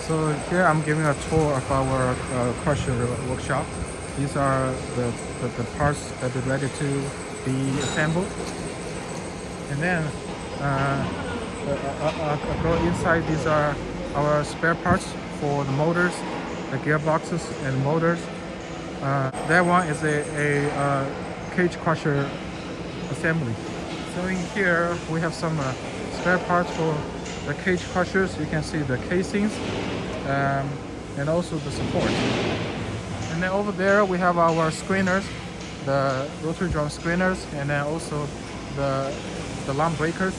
So here I'm giving a tour of our crusher workshop. These are the parts that are ready to be assembled. And then I'll go inside. These are our spare parts for the motors, the gearboxes and motors. That one is a cage crusher assembly. So in here we have some spare parts for the cage crushers. You can see the casings and also the support. And then over there we have our screeners, the rotary drum screeners, and then also the lamp breakers.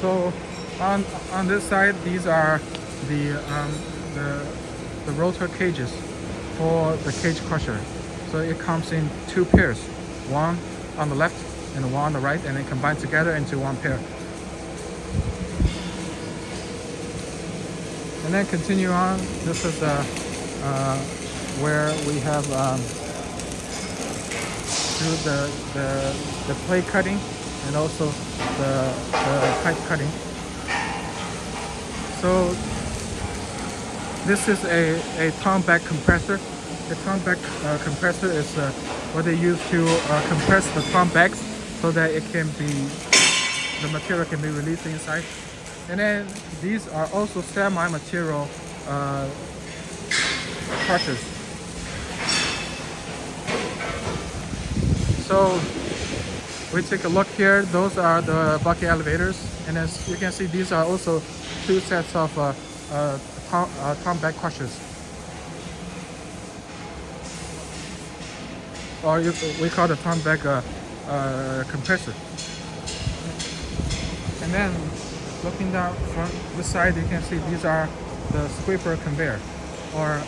So on this side, these are the rotor cages for the cage crusher. So it comes in two pairs, one on the left and one on the right, and then combined together into one pair. And then continue on. This is where we have do the plate cutting and also the pipe cutting. So this is a tongue back compressor. The tongue back compressor is what they use to compress the tongue backs so that the material can be released inside. And then these are also semi-material crushers. So we take a look here. Those are the bucket elevators, and as you can see, these are also two sets of tongue back crushers, or we call the tongue back compressor. And then looking down from this side, you can see these are the scraper conveyor, or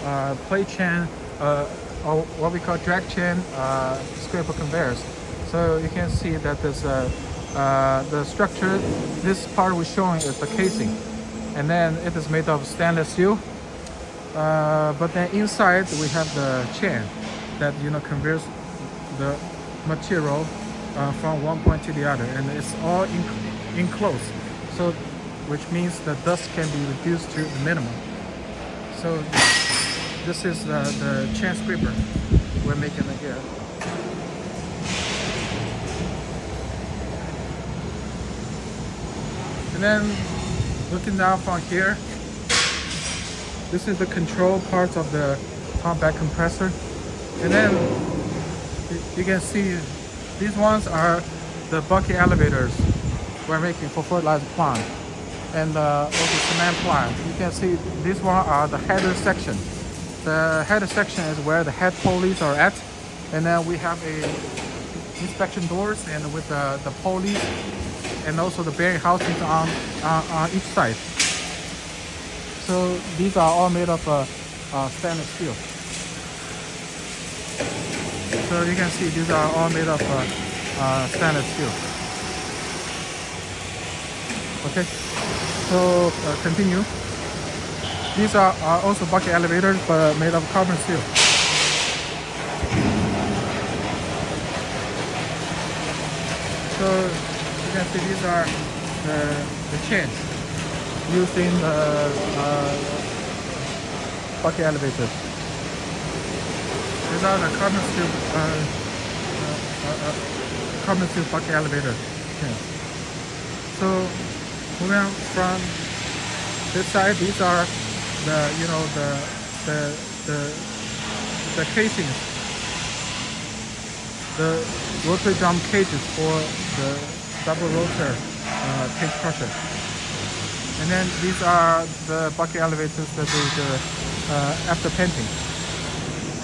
plate chain, or what we call drag chain scraper conveyors. So you can see that there's the structure. This part we're showing is the casing, and then it is made of stainless steel. But then inside we have the chain that conveys the material from one point to the other, and it's all enclosed. So, which means the dust can be reduced to the minimum. So this is the chain scraper we're making here. And then looking down from here, this is the control part of the tongue back compressor. And then you can see these ones are the bucket elevators we're making for fertilizer plant and also cement plant. You can see these ones are the header section. The header section is where the head pulleys are at, and then we have a inspection doors and with the pulleys and also the bearing housings on each side. So these are all made of stainless steel. So you can see these are all made of stainless steel. Okay, so continue. These are also bucket elevators, but made of carbon steel. So you can see these are the chains used in the bucket elevators. These are the carbon steel bucket elevator chains. So moving on from this side, these are the casings, the rotary drum cages for the double rotor cage crusher. And then these are the bucket elevators that is after painting.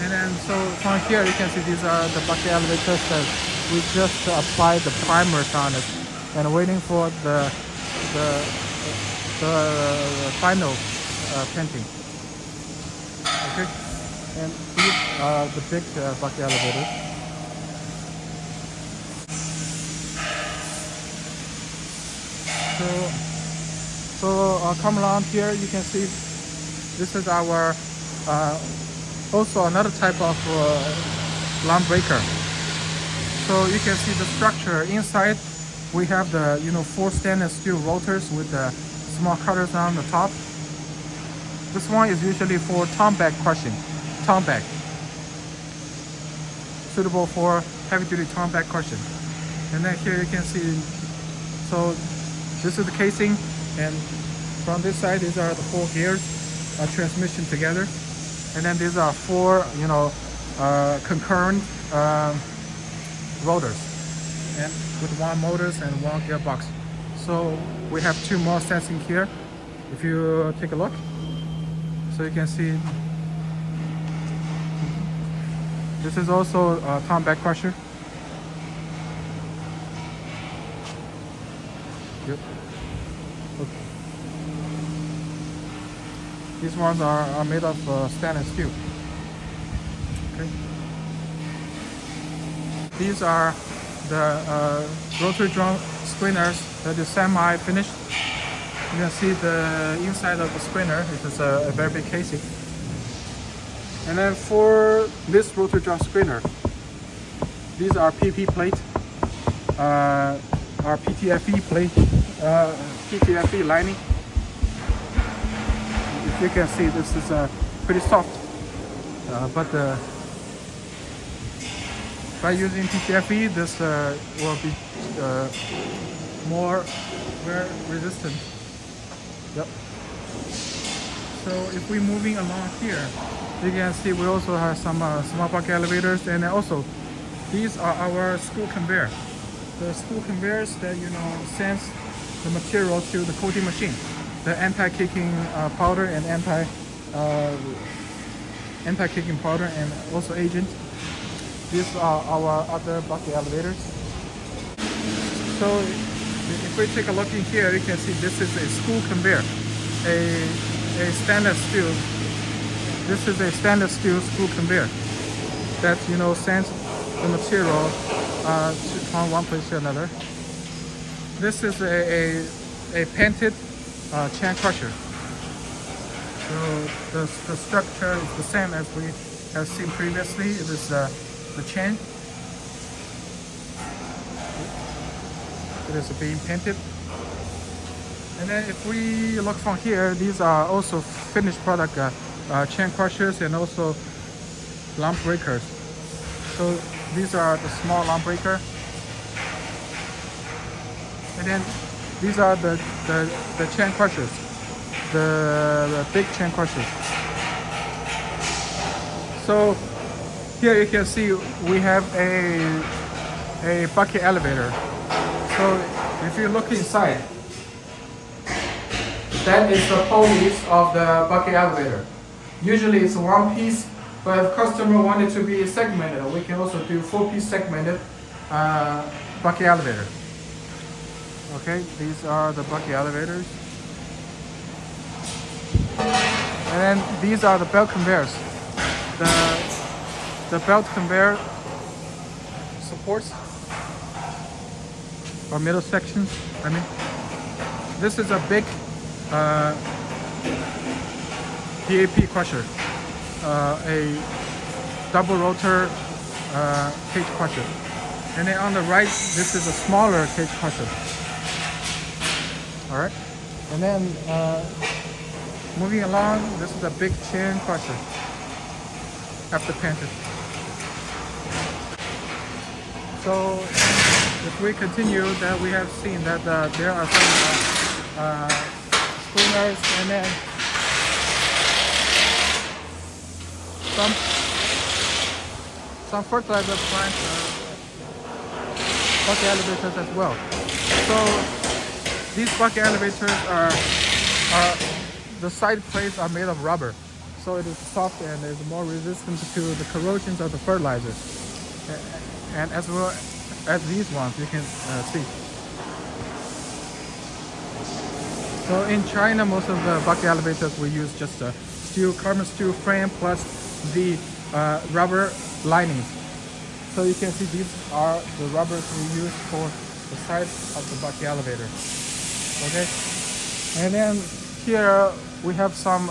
And then so from here you can see these are the bucket elevators that we just applied the primers on it and waiting for the final painting. Okay, and these are the big bucket elevators. So come along here, you can see this is our also another type of lamp breaker. So you can see the structure inside. We have the 4 stainless steel rotors with the small cutters on the top, This one is usually for tom bag crushing, tom bag, suitable for heavy-duty tom bag crushing. And then here you can see, so this is the casing, and from this side these are the 4 gears, transmission together, and then these are 4, concurrent rotors, and with 1 motors and 1 gearbox. So we have 2 more sensing here. If you take a look, so you can see this is also a tom bag crusher. Yep. Okay. These ones are made of stainless steel. Okay. These are the rotary drum screeners that is semi-finished. You can see the inside of the screener. It is a very big casing. And then for this rotary drum screener, these are PP plate, our PTFE plate, PTFE lining. If you can see, this is pretty soft, but by using PTFE, this will be more wear resistant. Yep. So if we're moving along here, you can see we also have some small bucket elevators, and also these are our screw conveyor. The screw conveyors that sends the material to the coating machine, the anti-kicking powder and anti-kicking powder, and also agent. These are our other bucket elevators. So if we take a look in here, you can see this is a screw conveyor, a stainless steel. This is a stainless steel screw conveyor that sends the material from one place to another. This is a painted chain crusher. So the structure is the same as we have seen previously. It is the chain. It is being painted. And then if we look from here, these are also finished product chain crushers and also lump breakers. So these are the small lump breaker. And then these are the chain crushers, the big chain crushers. So here you can see we have a bucket elevator. So if you look inside, that is the pulleys of the bucket elevator. Usually it's one piece, but if customer wanted to be segmented, we can also do 4-piece segmented bucket elevator. Okay, these are the bucket elevators. And then these are the belt conveyors. The belt conveyor supports or middle sections. I mean, this is a big DAP crusher, a double rotor cage crusher. And then on the right, this is a smaller cage crusher. All right, and then moving along, this is a big chain crusher after painted. So if we continue, that we have seen that there are some schooners and then some fertilizer plant bucket elevators as well. So these bucket elevators are the side plates are made of rubber, so it is soft and is more resistant to the corrosions of the fertilizer, and as well as these ones you can see. So in China, most of the bucket elevators we use just a carbon steel frame plus the rubber linings. So you can see these are the rubbers we use for the sides of the bucket elevator. Okay, and then here we have some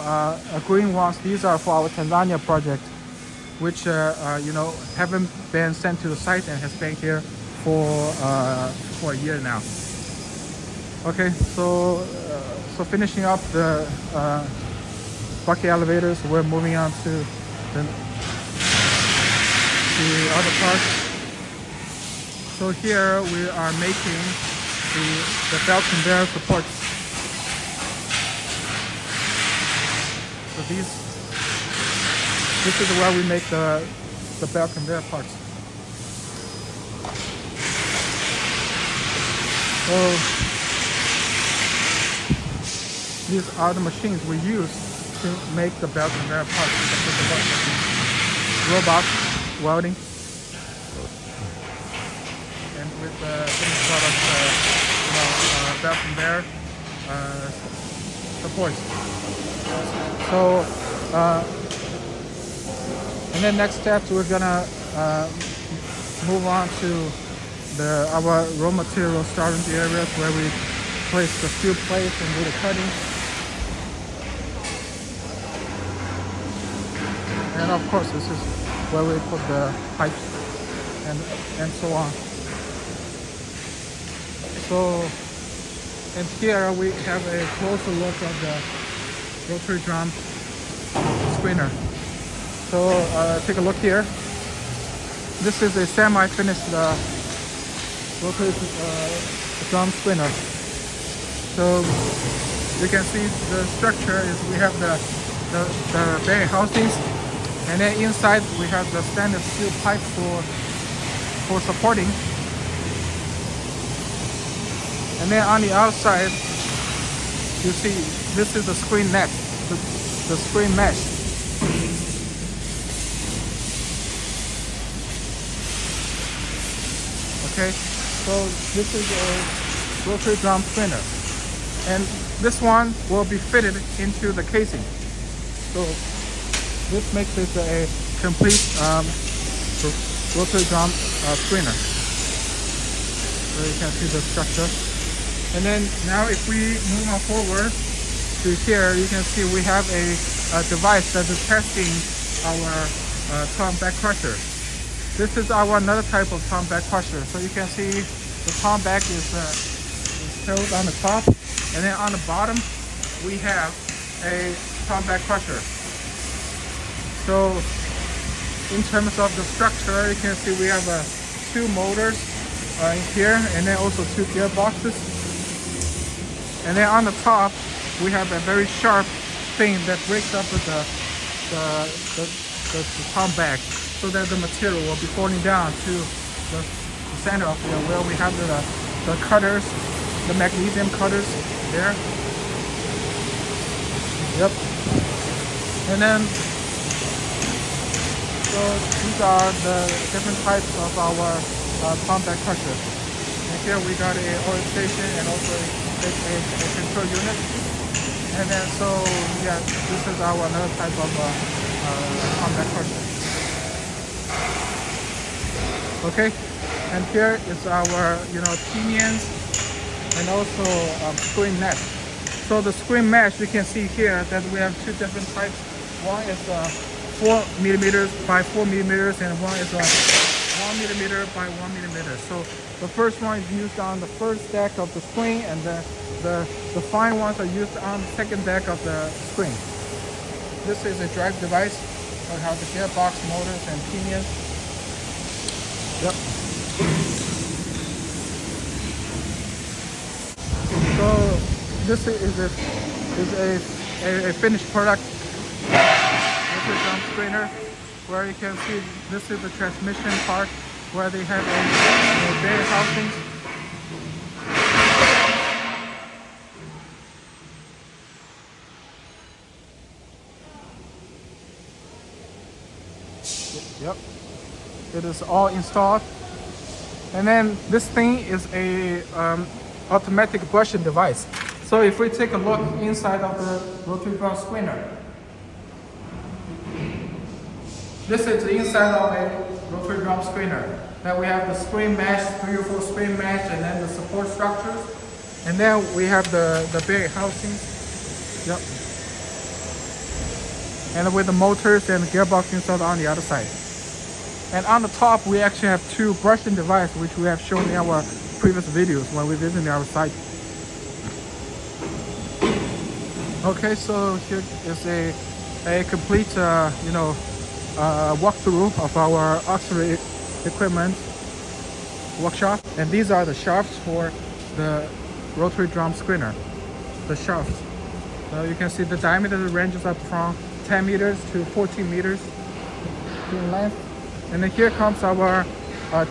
green ones. These are for our Tanzania project, which haven't been sent to the site and has been here for a year now. Okay, so finishing up the bucket elevators. We're moving on to the other parts. So here we are making the belt conveyor supports. So this is where we make the belt conveyor parts. So these are the machines we use to make the belt conveyor parts. Robot welding, and with the finished product, belt conveyor supports. So, and then next steps, we're gonna move on to our raw material storage areas where we place the steel plates and do the cutting. And of course, this is where we put the pipes and so on. So, and here we have a closer look at the rotary drum screener. So take a look here. This is a semi-finished rotary drum screener. So you can see the structure is we have the bearing housings, and then inside we have the stainless steel pipe for supporting. And then on the outside, you see this is the screen net, the screen mesh. Okay, so this is a rotary drum screener, and this one will be fitted into the casing. So this makes it a complete rotary drum screener. So you can see the structure. And then now if we move on forward to here, you can see we have a device that is testing our tom back crusher. This is our another type of tom back crusher. So you can see the tom back is filled on the top, and then on the bottom we have a tom back crusher. So in terms of the structure, you can see we have two motors in here, and then also two gearboxes. And then on the top, we have a very sharp thing that breaks up the tom back, so that the material will be falling down to the center of here, where we have the cutters, the magnesium cutters there. Yep. And then, so these are the different types of our tom back crusher. And here we got a oil station and also a control unit. And then so yeah, this is our another type of tom back crusher. Okay, and here is our pinions and also screen net. So the screen mesh, you can see here that we have two different types. One is 4 millimeters by 4 millimeters, and one is 1 millimeter by 1 millimeter. So the first one is used on the first deck of the screen, and the fine ones are used on the second deck of the screen. This is a drive device. We have the gearbox, motors, and pinions. Yep. So this is a finished product. This is drum screener, where you can see this is the transmission part, where they have a bearing housing. Yep. It is all installed, and then this thing is a automatic brushing device. So if we take a look inside of the rotary drum screener, this is the inside of a rotary drum screener. Then we have the screen mesh, 3 or 4 screen mesh, and then the support structures, and then we have the bearing housings. Yep. And with the motors and the gearbox installed on the other side. And on the top, we actually have 2 brushing devices, which we have shown in our previous videos when we visited our site. Okay, so here is a a complete, walkthrough of our auxiliary equipment workshop. And these are the shafts for the rotary drum screener. The shafts. You can see the diameter ranges up from 10 meters to 14 meters in length. And then here comes our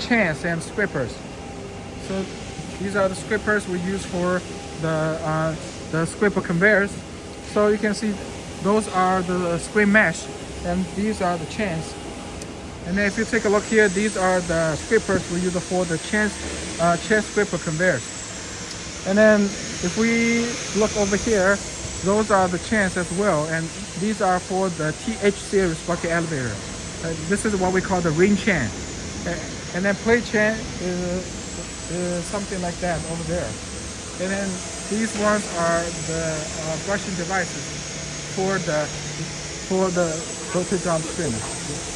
chains and scrapers. So these are the scrapers we use for the scraper conveyors. So you can see those are the screen mesh, and these are the chains. And then if you take a look here, these are the scrapers we use for the chain scraper conveyors. And then if we look over here, those are the chains as well, and these are for the TH series bucket elevator. This is what we call the ring chain. And then plate chain is something like that over there. And then these ones are the brushing devices for the rotary drum screener.